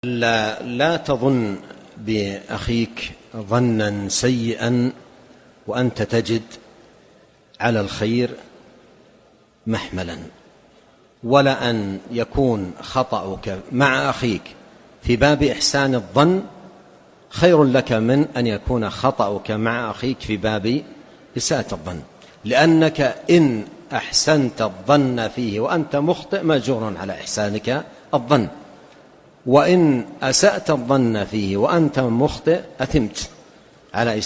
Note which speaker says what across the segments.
Speaker 1: لا تظن بأخيك ظنا سيئا وأنت تجد على الخير محملا، ولا أن يكون خطأك مع أخيك في باب إحسان الظن خير لك من أن يكون خطأك مع أخيك في باب إساءة الظن، لأنك إن أحسنت الظن فيه وأنت مخطئ مأجور على إحسانك الظن، وإن أسأت الظن فيه وأنت مخطئ أثمت على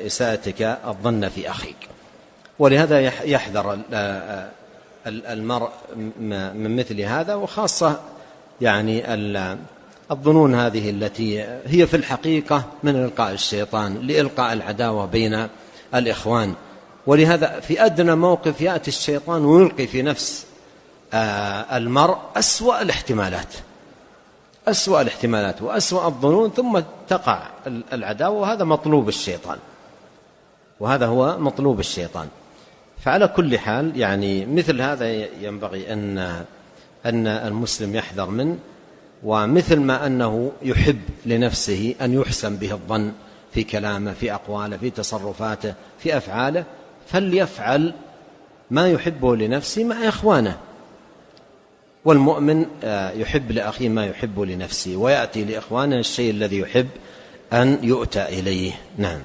Speaker 1: إساءتك الظن في أخيك. ولهذا يحذر المرء من مثل هذا، وخاصة يعني الظنون هذه التي هي في الحقيقة من إلقاء الشيطان لإلقاء العداوة بين الإخوان. ولهذا في أدنى موقف يأتي الشيطان ويلقي في نفس المرء أسوأ الاحتمالات وأسوأ الظنون، ثم تقع العداوة، وهذا مطلوب الشيطان، وهذا هو مطلوب الشيطان. فعلى كل حال يعني مثل هذا ينبغي أن المسلم يحذر منه، ومثل ما أنه يحب لنفسه أن يحسن به الظن في كلامه، في أقواله، في تصرفاته، في أفعاله، فليفعل ما يحبه لنفسه مع إخوانه. والمؤمن يحب لأخيه ما يحب لنفسه، ويأتي لإخوانه الشيء الذي يحب أن يؤتى إليه. نعم.